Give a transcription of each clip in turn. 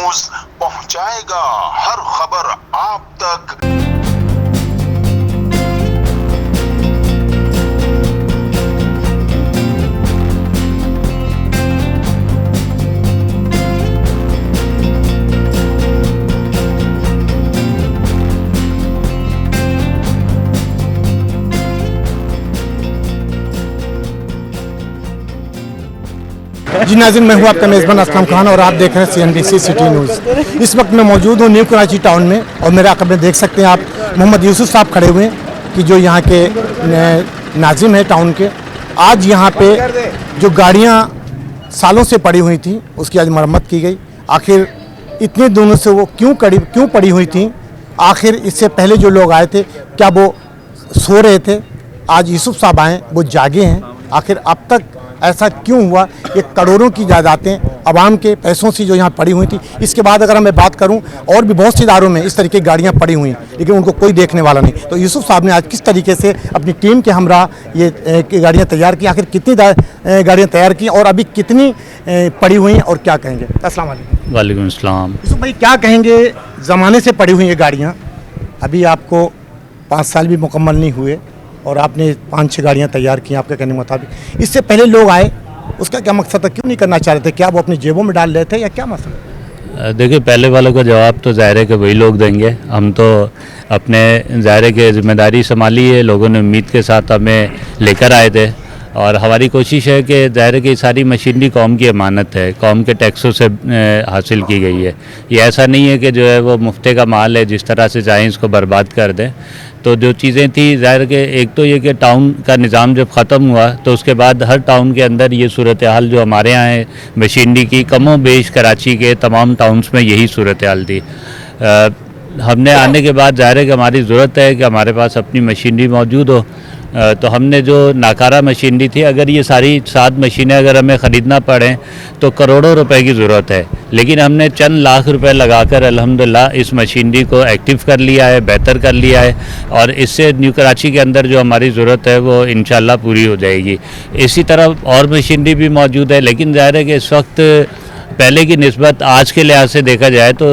News पहुंचाएगा हर खबर आप तक। जी नाज़रीन, मैं हूँ आपका मेज़बान असलम खान और आप देख रहे हैं CNBC सिटी न्यूज़। इस वक्त मैं मौजूद हूँ न्यू कराची टाउन में और मेरे आगे में देख सकते हैं आप मोहम्मद यूसुफ साहब खड़े हुए हैं कि जो यहाँ के नाजिम है टाउन के। आज यहाँ पे जो गाड़ियाँ सालों से पड़ी हुई थी उसकी आज मरम्मत की गई। आखिर इतने दिनों से वो क्यों पड़ी हुई थी? आखिर इससे पहले जो लोग आए थे क्या वो सो रहे थे? आज यूसुफ साहब आए, वो जागे हैं। आखिर अब तक ऐसा क्यों हुआ? ये करोड़ों की जायदादें आवाम के पैसों से जो यहाँ पड़ी हुई थी। इसके बाद अगर मैं बात करूँ और भी बहुत सी इदारों में इस तरीके की गाड़ियाँ पड़ी हुई हैं लेकिन उनको कोई देखने वाला नहीं। तो यूसुफ साहब ने आज किस तरीके से अपनी टीम के हमरा ये गाड़ियाँ तैयार की, आखिर कितनी गाड़ियाँ तैयार की और अभी कितनी पड़ी हुई हैं और क्या कहेंगे? अस्सलाम वालेकुम। वालेकुम अस्सलाम। यूसुफ भाई, क्या कहेंगे? ज़माने से पड़ी हुई ये गाड़ियाँ, अभी आपको 5 साल भी मुकम्मल नहीं हुए और आपने 5-6 गाड़ियाँ तैयार की आपके कहने के मुताबिक। इससे पहले लोग आए, उसका क्या मकसद था? क्यों नहीं करना चाह रहे थे? क्या वो अपनी जेबों में डाल रहे थे या क्या मसला? देखिए, पहले वालों का जवाब तो ज़ाहिर है कि वही लोग देंगे। हम तो अपने ज़ाहिर है कि जिम्मेदारी संभाली है, लोगों ने उम्मीद के साथ हमें लेकर आए थे और हमारी कोशिश है कि ज़ाहिर है कि सारी मशीनरी कौम की अमानत है, कौम के टैक्सों से हासिल की गई है। ये ऐसा नहीं है कि जो है वो मुफ्ते का माल है, जिस तरह से चाहें इसको बर्बाद कर दें। तो जो चीज़ें थी ज़ाहिर के एक तो ये कि टाउन का निज़ाम जब ख़त्म हुआ तो उसके बाद हर टाउन के अंदर ये सूरत हाल जो हमारे यहाँ है मशीनरी की, कमो बेश कराची के तमाम टाउन्स में यही सूरत हाल थी। हमने आने के बाद ज़ाहिर है कि हमारी ज़रूरत है कि हमारे पास अपनी मशीनरी मौजूद हो। तो हमने जो नाकारा मशीनरी थी, अगर ये सारी 7 मशीनें अगर हमें ख़रीदना पड़ें तो करोड़ों रुपए की ज़रूरत है, लेकिन हमने चंद लाख रुपए लगाकर अल्हम्दुलिल्लाह इस मशीनरी को एक्टिव कर लिया है, बेहतर कर लिया है और इससे न्यू कराची के अंदर जो हमारी ज़रूरत है वो इंशाल्लाह पूरी हो जाएगी। इसी तरह और मशीनरी भी मौजूद है, लेकिन ज़ाहिर है कि इस वक्त पहले की निस्बत आज के लिहाज से देखा जाए तो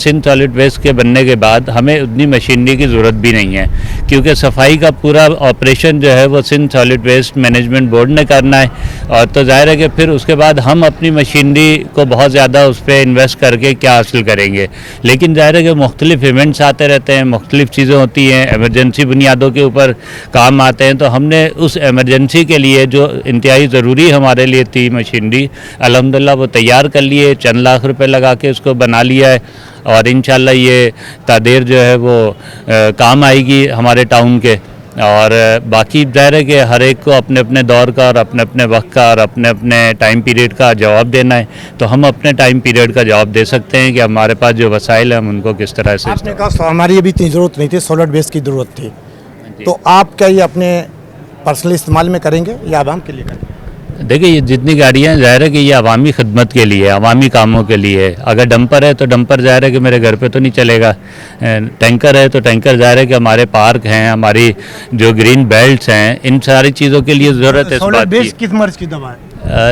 सिंध सॉलिड वेस्ट के बनने के बाद हमें उतनी मशीनरी की ज़रूरत भी नहीं है, क्योंकि सफाई का पूरा ऑपरेशन जो है वो Sindh solid waste management board ने करना है। और तो जाहिर है कि फिर उसके बाद हम अपनी मशीनरी को बहुत ज़्यादा उस पर इन्वेस्ट करके क्या हासिल करेंगे। लेकिन जाहिर है कि मुख्तलिफ इवेंट्स आते रहते हैं, मुख्तलिफ चीज़ें होती हैं, एमरजेंसी बुनियादों के ऊपर काम आते हैं। तो हमने उस एमरजेंसी के लिए जो इंतहाई ज़रूरी हमारे लिए थी मशीनरी, अल्हम्दुलिल्लाह वो तैयार कर लिए, चंद लाख रुपए लगा के उसको बना लिया है और इंशाल्लाह ये तादेर जो है वो काम आएगी हमारे टाउन के। और बाकी ज़ाहिर है कि हर एक को अपने अपने दौर का और अपने अपने वक्त का और अपने अपने टाइम पीरियड का जवाब देना है। तो हम अपने टाइम पीरियड का जवाब दे सकते हैं कि हमारे पास जो वसाइल हैं हम उनको किस तरह से। आपने कहा हमारी अभी इतनी ज़रूरत नहीं थी, सॉलिड वेस्ट की ज़रूरत थी, तो आप क्या ये अपने पर्सनल इस्तेमाल में करेंगे या आवाम के लिए करेंगे? देखिए, ये जितनी गाड़ियाँ हैं ज़ाहिर है कि ये अवामी खिदमत के लिए है, अवामी कामों के लिए है। अगर डंपर है तो डंपर ज़ाहिर है कि मेरे घर पे तो नहीं चलेगा, टैंकर है तो टैंकर ज़ाहिर है कि हमारे पार्क हैं, हमारी जो ग्रीन बेल्ट्स हैं, इन सारी चीज़ों के लिए ज़रूरत है इस बात की। किस मर्ज की दवा है?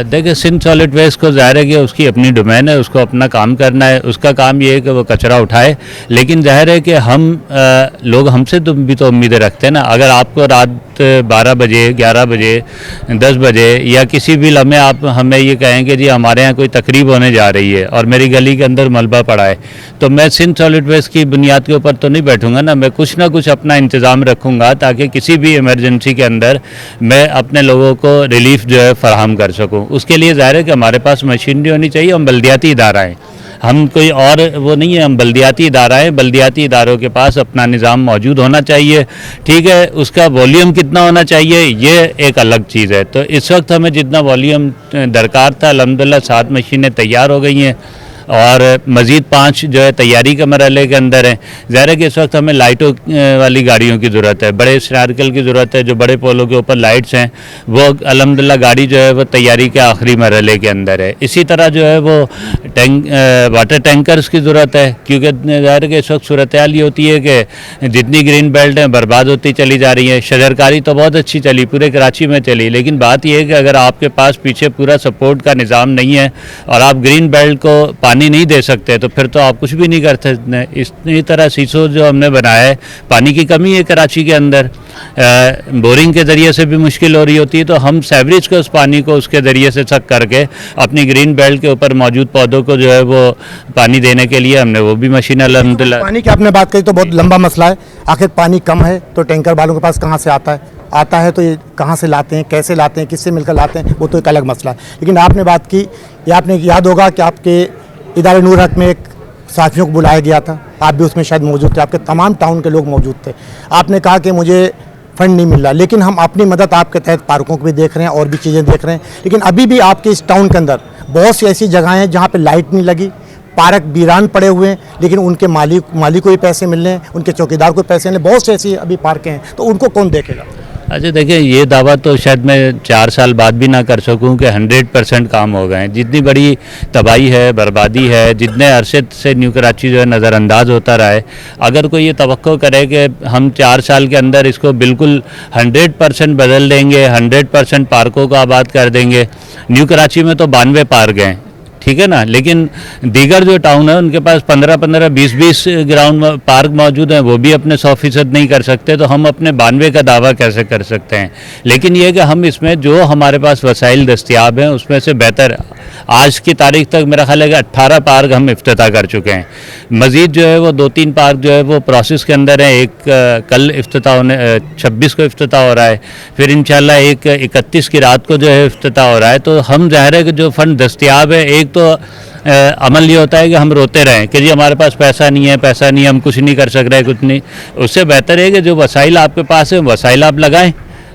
देखिए, सिंध सॉलिड वेस्ट को ज़ाहिर है कि उसकी अपनी डोमेन है, उसको अपना काम करना है। उसका काम ये है कि वो कचरा उठाए, लेकिन ज़ाहिर है कि हम लोग हमसे भी तो उम्मीदें रखते हैं ना। अगर आपको रात 12 बजे, 11 बजे, 10 बजे या किसी भी लम्हे आप हमें ये कहेंगे जी हमारे यहाँ कोई तकरीब होने जा रही है और मेरी गली के अंदर मलबा पड़ा है, तो मैं सिंध सॉलिड वेस्ट की बुनियाद के ऊपर तो नहीं बैठूंगा ना। मैं कुछ ना कुछ अपना इंतज़ाम रखूँगा ताकि किसी भी इमरजेंसी के अंदर मैं अपने लोगों को रिलीफ जो है फराहम कर सकूँ। उसके लिए ज़ाहिर है कि हमारे पास मशीनरी होनी चाहिए। हम बल्दियाती इदारा हैं, हम कोई और वो नहीं है, हम बल्दियाती इदारा है। बल्दियाती इदारों के पास अपना निज़ाम मौजूद होना चाहिए, ठीक है। उसका वॉल्यूम कितना होना चाहिए ये एक अलग चीज़ है। तो इस वक्त हमें जितना वॉल्यूम दरकार था, अल्हम्दुलिल्लाह 7 मशीनें तैयार हो गई हैं और मज़ीद 5 जो है तैयारी के मरहले के अंदर हैं। ज़ाहिर है कि इस वक्त हमें लाइटों वाली गाड़ियों की ज़रूरत है, बड़े स्टार्कल की ज़रूरत है, जो बड़े पोलों के ऊपर लाइट्स हैं वो अल्हम्दुलिल्लाह गाड़ी जो है वो तैयारी के आखिरी मरहले के अंदर है। इसी तरह जो है वो वाटर टैंकर्स की ज़रूरत है, क्योंकि ज़ाहिर है कि इस वक्त सूरत हाल ये होती है कि जितनी ग्रीन बेल्ट है बर्बाद होती चली जा रही है। शजरकारी तो बहुत अच्छी चली, पूरे कराची में चली, लेकिन बात यह है कि अगर आपके पास पीछे पूरा सपोर्ट का निज़ाम नहीं है और आप ग्रीन बेल्ट को पानी नहीं दे सकते तो फिर तो आप कुछ भी नहीं कर सकते। इसी तरह सीसो जो हमने बनाया है, पानी की कमी है कराची के अंदर, बोरिंग के ज़रिए से भी मुश्किल हो रही होती है, तो हम सेवरेज के उस पानी को उसके ज़रिए से छक करके अपनी ग्रीन बेल्ट के ऊपर मौजूद पौधों को जो है वो पानी देने के लिए हमने वो भी मशीन अल्हम्दुलिल्लाह। पानी की आपने बात करी तो बहुत लंबा मसला है। आखिर पानी कम है तो टैंकर वालों के पास कहाँ से आता है तो ये कहाँ से लाते हैं, कैसे लाते हैं, किससे मिलकर लाते हैं, वो तो एक अलग मसला है। लेकिन आपने बात की, ये आपने याद होगा कि आपके इदारे नूर हक में एक साथियों को बुलाया गया था, आप भी उसमें शायद मौजूद थे, आपके तमाम टाउन के लोग मौजूद थे। आपने कहा कि मुझे फंड नहीं मिल रहा, लेकिन हम अपनी मदद आपके तहत पार्कों को भी देख रहे हैं और भी चीज़ें देख रहे हैं। लेकिन अभी भी आपके इस टाउन के अंदर बहुत सी ऐसी जगहें हैं जहाँ पे लाइट नहीं लगी, पार्क वीरान पड़े हुए हैं, लेकिन उनके मालिक को भी पैसे मिल रहे हैं, उनके चौकीदार को पैसे मिल रहे हैं। बहुत सी ऐसी अभी पार्कें हैं, तो उनको कौन देखेगा? अच्छा देखिए, ये दावा तो शायद मैं 4 साल बाद भी ना कर सकूं कि 100% काम हो गए हैं। जितनी बड़ी तबाही है, बर्बादी है, जितने अरसे से न्यू कराची जो है नज़रअंदाज होता रहा है, अगर कोई ये तवक्को करे कि हम 4 साल के अंदर इसको बिल्कुल 100% बदल देंगे, 100% पार्कों को आबाद कर देंगे। न्यू कराची में तो 92 पार्क हैं, ठीक है ना, लेकिन दीगर जो टाउन है उनके पास 15-15, 20-20 ग्राउंड पार्क मौजूद हैं, वो भी अपने 100% नहीं कर सकते, तो हम अपने 92 का दावा कैसे कर सकते हैं? लेकिन ये कि हम इसमें जो हमारे पास वसाइल दस्तियाब हैं उसमें से बेहतर आज की तारीख तक मेरा ख्याल है कि 18 पार्क हम इफ्तिताह कर चुके हैं। मज़ीद जो है वो 2-3 पार्क जो है वो प्रोसेस के अंदर है। एक कल इफ्तिताह होने 26 को इफ्तिताह हो रहा है, फिर इंशाल्लाह एक 31 की रात को जो है इफ्तिताह हो रहा है। तो हम ज़ाहिर है कि जो फ़ंड दस्तियाब है, एक तो अमल ये होता है कि हम रोते रहें कि जी हमारे पास पैसा नहीं है, हम कुछ नहीं कर सक रहे, कुछ नहीं। उससे बेहतर है कि जो वसाइल आपके पास है वसाइल आप लगाएं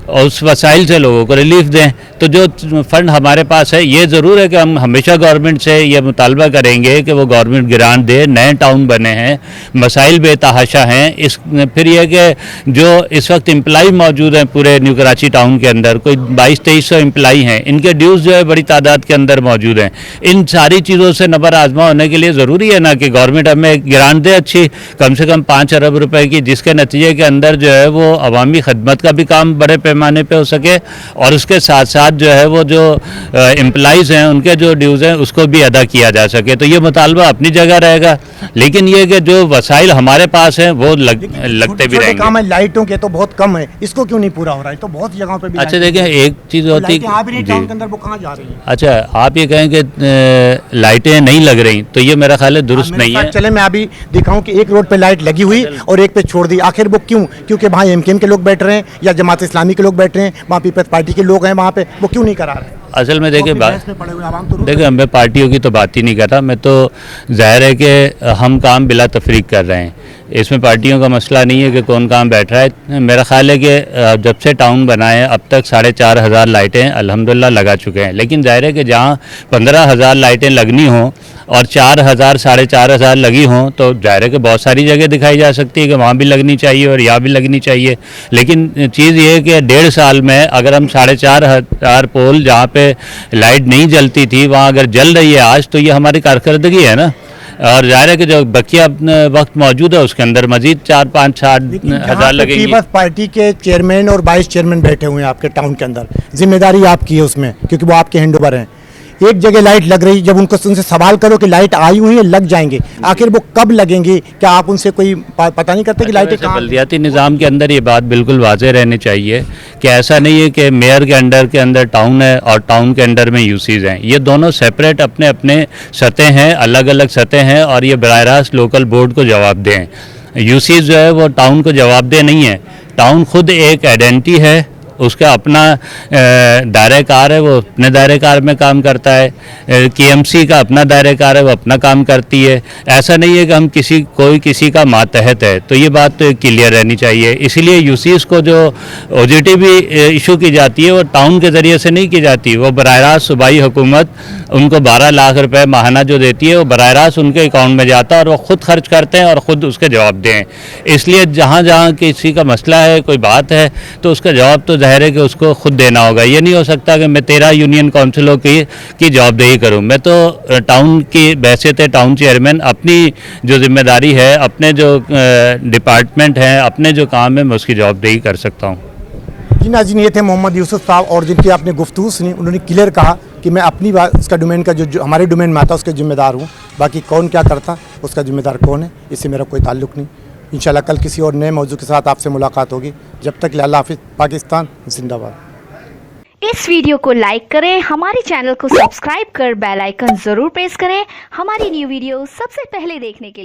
और उस वसाइल से लोगों को रिलीफ दें। तो जो फ़ंड हमारे पास है, ये ज़रूर है कि हम हमेशा गवर्नमेंट से ये मुतालबा करेंगे कि वो गवर्नमेंट ग्रांट दे। नए टाउन बने हैं, मसाइल बेतहाशा हैं। फिर यह कि जो इस वक्त एम्प्लाई मौजूद हैं पूरे न्यू कराची टाउन के अंदर, कोई 2200-2300 एम्प्लाई हैं, इनके ड्यूज़ जो है बड़ी तादाद के अंदर मौजूद हैं। इन सारी चीज़ों से नबर आजमा होने के लिए ज़रूरी है ना कि गवर्नमेंट हमें ग्रांट दे अच्छी, कम से कम 5 अरब रुपए की, जिसके नतीजे के अंदर जो है वो अवामी खदमत का भी काम बड़े पैमाने पे हो सके और उसके साथ साथ जो है वो जो एम्प्लॉइज़ हैं उनके जो ड्यूज़ हैं उसको भी अदा किया जा सके। तो ये मुतालबा अपनी जगह रहेगा, लेकिन ये कि जो वसाइल हमारे पास हैं वो लगते भी रहेंगे। काम है लाइटों के तो बहुत कम है, इसको क्यों नहीं पूरा हो रहा है? तो बहुत जगहों पे भी अच्छा देखिए, एक चीज़ होती है टाउन के अंदर वो कहाँ जा रही है? अच्छा, आप ये कहें कि लाइटें नहीं लग रही, तो ये मेरा ख्याल है दुरुस्त नहीं है। चले मैं अभी दिखाऊं कि एक रोड पे लाइट लगी हुई और एक पे छोड़ दी। आखिर वो क्यों? क्योंकि वहाँ एमकेएम के लोग बैठ रहे हैं या जमात इस्लामी के लोग बैठ रहे हैं, वहाँ पीपल्स पार्टी के लोग हैं वहाँ पे, वो क्यों नहीं करा रहे? असल में देखिए देखिए मैं पार्टियों की तो बात ही नहीं कर रहा, मैं तो जाहिर है कि हम काम बिला तफरीक कर रहे हैं। इसमें पार्टियों का मसला नहीं है कि कौन काम बैठ रहा है। मेरा ख्याल है कि जब से टाउन बना है अब तक 4500 लाइटें अल्हम्दुलिल्लाह लगा चुके हैं। लेकिन जाहिर है कि जहाँ 15000 लाइटें लगनी हों और 4000 4500 लगी हों तो जाहिर है कि बहुत सारी जगह दिखाई जा सकती है कि वहाँ भी लगनी चाहिए और यहाँ भी लगनी चाहिए। लेकिन चीज़ ये है कि 1.5 साल में अगर हम 4500 पोल जहाँ पे लाइट नहीं जलती थी वहाँ अगर जल रही है आज, तो ये हमारी कारकर्दगी है ना। और जाहिर है कि जो बकिया वक्त मौजूद है उसके अंदर मजीद 4-5-6 हज़ार लगेंगी। पीपल्स पार्टी के चेयरमैन और वाइस चेयरमैन बैठे हुए हैं आपके टाउन के अंदर, जिम्मेदारी आपकी है उसमें, क्योंकि वो आपके हैंडओवर हैं। एक जगह लाइट लग रही, जब उनको उनसे सवाल करो कि लाइट आई हुई है, लग जाएंगे, आखिर वो कब लगेंगी? क्या आप उनसे कोई पता नहीं करते कि लाइटें कहाँ? बल्दियाती निज़ाम के अंदर ये बात बिल्कुल वाज़ेह रहनी चाहिए कि ऐसा नहीं है कि मेयर के अंदर टाउन है और टाउन के अंडर में यूसीज़ हैं। ये दोनों सेपरेट अपने अपने सतह हैं, अलग अलग सतह हैं और ये बराह रास्त लोकल बोर्ड को जवाब दें। यूसीज़ जो है वो टाउन को जवाबदेह नहीं है। टाउन खुद एक आइडेंटिटी है, उसका अपना दायरे कार है, वो अपने दायरे कार में काम करता है। केएमसी का अपना दायरे कार है, वो अपना काम करती है। ऐसा नहीं है कि हम कोई किसी का मातहत है, तो ये बात तो क्लियर रहनी चाहिए। इसीलिए यूसीस को जो ओजीटी भी इशू की जाती है वो टाउन के ज़रिए से नहीं की जाती, वो बराह रास्त सूबाई हुकूमत उनको 12 लाख रुपए माहाना जो देती है वो बराह रास्त उनके अकाउंट में जाता है और वो ख़ुद खर्च करते हैं और ख़ुद उसके जवाब दें। इसलिए जहाँ जहाँ किसी का मसला है, कोई बात है, तो उसका जवाब तो ज़ाहिर है कि उसको खुद देना होगा। ये नहीं हो सकता कि मैं 13 यूनियन काउंसिलों की जवाबदेही करूं। मैं तो टाउन की बैसियत टाउन चेयरमैन अपनी जो जिम्मेदारी है, अपने जो डिपार्टमेंट हैं, अपने जो काम है, मैं उसकी जवाबदेही कर सकता हूं। जी नाज़रीन, ये थे मोहम्मद यूसुफ साहब और जिनकी आपने गुफ्तगू सुनी। उन्होंने क्लियर कहा कि मैं अपनी बात, उसका डोमेन का जो हमारे डोमेन में आता है उसके जिम्मेदार हूँ, बाकी कौन क्या करता उसका जिम्मेदार कौन है, इससे मेरा कोई ताल्लुक़ नहीं। इंशाल्लाह कल किसी और नए मौजू के साथ आपसे मुलाकात होगी। जब तक अल्लाह हाफिज़। पाकिस्तान जिंदाबाद। इस वीडियो को लाइक करें, हमारे चैनल को सब्सक्राइब कर बेल आइकन जरूर प्रेस करें हमारी न्यू वीडियो सबसे पहले देखने के लिए।